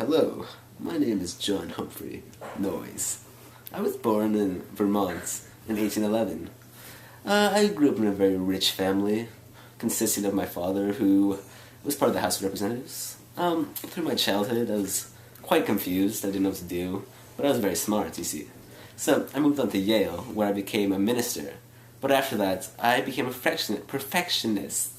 Hello, my name is John Humphrey Noyes. I was born in Vermont in 1811. I grew up in a very rich family, consisting of my father, who was part of the House of Representatives. Through my childhood, I was quite confused. I didn't know what to do, but I was very smart, you see. So I moved on to Yale, where I became a minister. But after that, I became a perfectionist.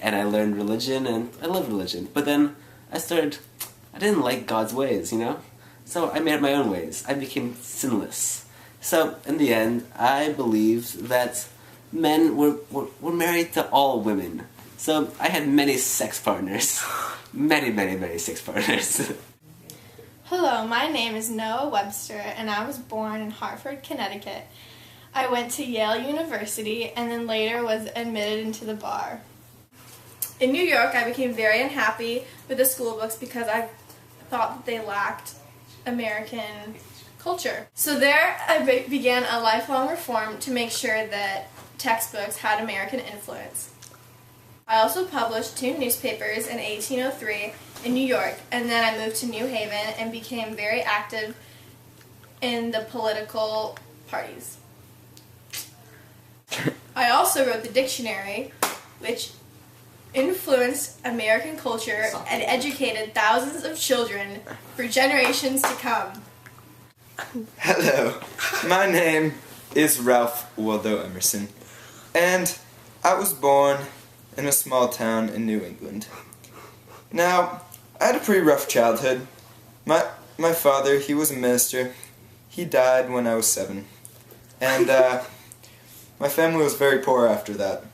And I learned religion, and I love religion. But then I didn't like God's ways, you know? So I made up my own ways. I became sinless. So, in the end, I believed that men were married to all women. So, I had many sex partners. Many sex partners. Hello, my name is Noah Webster, and I was born in Hartford, Connecticut. I went to Yale University, and then later was admitted into the bar. In New York, I became very unhappy with the school books because I thought that they lacked American culture. So there I began a lifelong reform to make sure that textbooks had American influence. I also published 2 newspapers in 1803 in New York, and then I moved to New Haven and became very active in the political parties. I also wrote the dictionary, which influenced American culture and educated thousands of children for generations to come. Hello, my name is Ralph Waldo Emerson, and I was born in a small town in New England. Now, I had a pretty rough childhood. My father, he was a minister. He died when I was 7, and my family was very poor after that.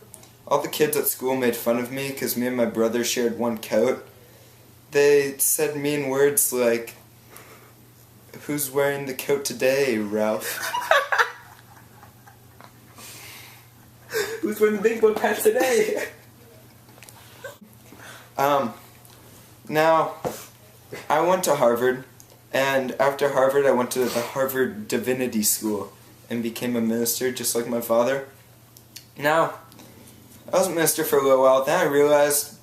All the kids at school made fun of me because me and my brother shared one coat. They said mean words like, "Who's wearing the coat today, Ralph?" Who's wearing the big boy pants today? Now, I went to Harvard, and after Harvard I went to the Harvard Divinity School and became a minister just like my father. Now, I was a minister for a little while, then I realized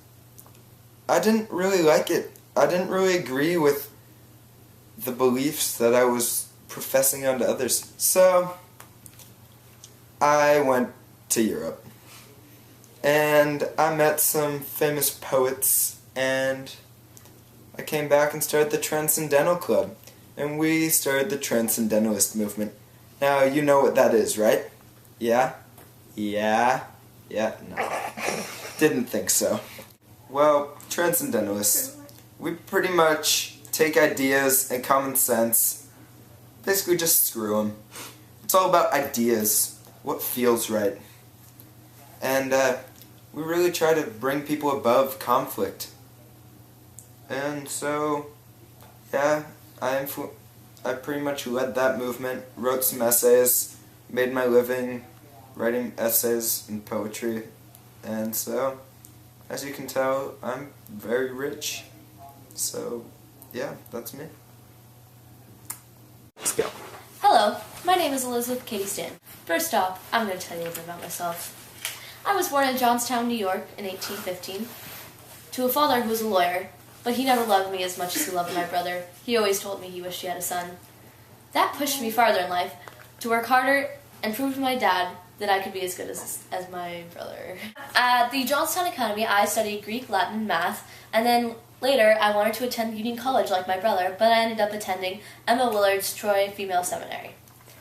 I didn't really like it. I didn't really agree with the beliefs that I was professing onto others. So, I went to Europe. And I met some famous poets, and I came back and started the Transcendental Club. And we started the Transcendentalist movement. Now, you know what that is, right? Yeah? No. Didn't think so. Well, Transcendentalists, we pretty much take ideas and common sense, basically just screw them. It's all about ideas, what feels right. And we really try to bring people above conflict. And so, yeah, I pretty much led that movement, wrote some essays, made my living writing essays and poetry, and so, as you can tell, I'm very rich. So, yeah, that's me. Let's go. Hello, my name is Elizabeth Katie Stan. First off, I'm going to tell you a bit about myself. I was born in Johnstown, New York in 1815, to a father who was a lawyer, but he never loved me as much as he loved my brother. He always told me he wished he had a son. That pushed me farther in life, to work harder and prove to my dad that I could be as good as my brother. At the Johnstown Academy, I studied Greek, Latin, and math, and then later I wanted to attend Union College like my brother, but I ended up attending Emma Willard's Troy Female Seminary.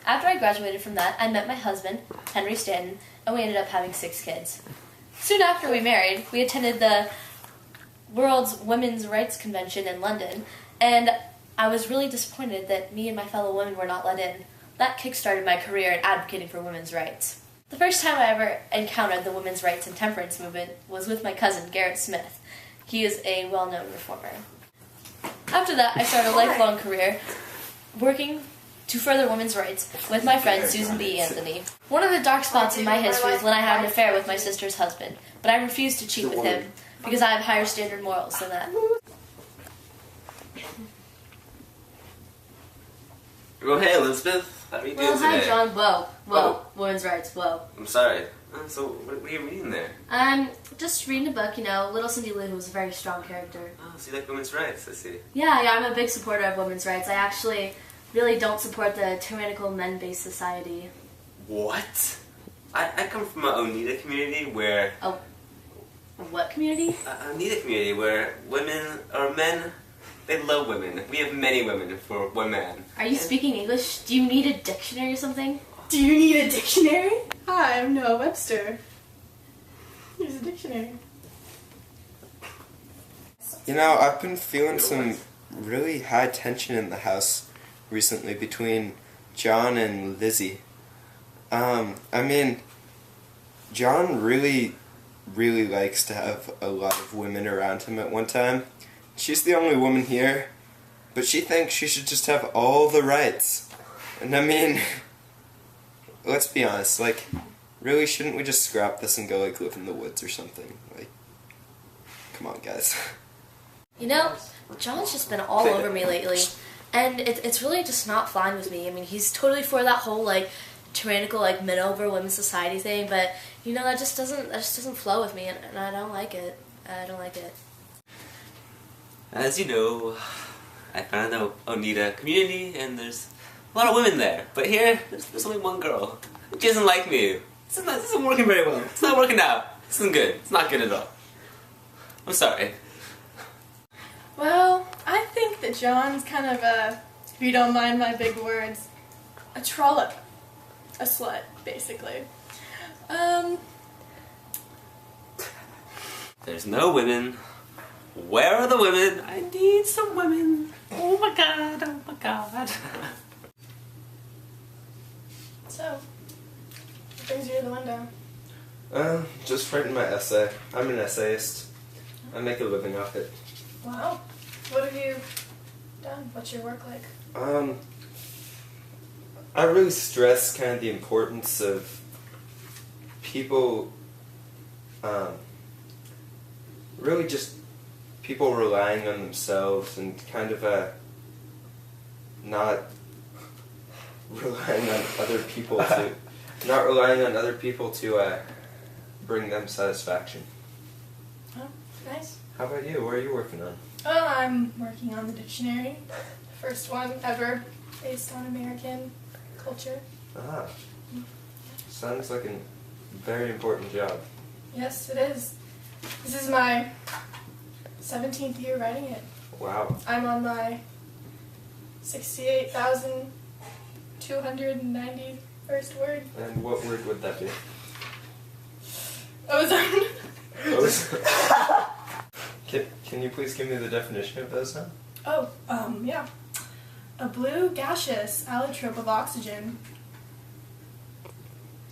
After I graduated from that, I met my husband, Henry Stanton, and we ended up having 6 kids. Soon after we married, we attended the World's Women's Rights Convention in London, and I was really disappointed that me and my fellow women were not let in. That kick-started my career in advocating for women's rights. The first time I ever encountered the women's rights and temperance movement was with my cousin, Garrett Smith. He is a well-known reformer. After that, I started a lifelong career working to further women's rights with my friend Susan B. Anthony. One of the dark spots in my history is when I had an affair with my sister's husband, but I refused to cheat with him because I have higher standard morals than that. Oh, hey, Elizabeth. How are you doing today? Hi, John. Whoa. Women's rights. Whoa. I'm sorry. So what are you reading there? I'm just reading a book, Little Cindy Lou, who's a very strong character. Oh, so you like women's rights, I see. Yeah, I'm a big supporter of women's rights. I actually really don't support the tyrannical men-based society. What? I come from an Oneida community where... Oh, what community? Oneida community where women, or men, they love women. We have many women for one man. Are you speaking English? Do you need a dictionary or something? Do you need a dictionary? Hi, I'm Noah Webster. Here's a dictionary. I've been feeling some really high tension in the house recently between John and Lizzie. John really likes to have a lot of women around him at one time. She's the only woman here, but she thinks she should just have all the rights. And let's be honest, really shouldn't we just scrap this and go live in the woods or something? Come on, guys. John's just been all over me lately, and it's really just not fine with me. He's totally for that whole, tyrannical, men over women's society thing, but, that just doesn't flow with me, and I don't like it. I don't like it. As you know, I found an Oneida community, and there's a lot of women there. But here, there's only one girl. She doesn't like me. This isn't working very well. It's not working out. This isn't good. It's not good at all. I'm sorry. Well, I think that John's kind of if you don't mind my big words, a trollop. A slut, basically. There's no women. Where are the women? I need some women. Oh my god, oh my god. So, what brings you to the window? Just writing my essay. I'm an essayist. I make a living off it. Wow. What have you done? What's your work like? I really stress kind of the importance of people, really just people relying on themselves and kind of not relying on other people to bring them satisfaction. Oh, nice. How about you? What are you working on? Oh, I'm working on the dictionary. First one ever based on American culture. Ah, sounds like a very important job. Yes, it is. This is my 17th year writing it. Wow. I'm on my 68,291st word. And what word would that be? Ozone. Can you please give me the definition of ozone? Oh, yeah. A blue gaseous allotrope of oxygen.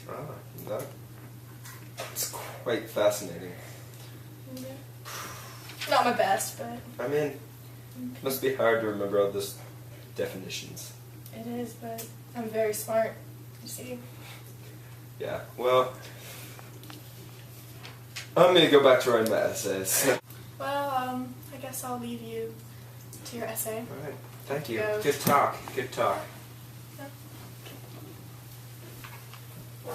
Ah, that's quite fascinating. Not my best, but It must be hard to remember all those definitions. it is, but I'm very smart, you see. Yeah, well, I'm gonna go back to writing my essays. Well, I guess I'll leave you to your essay. Alright, thank you. Go. Good talk, good talk. Yeah.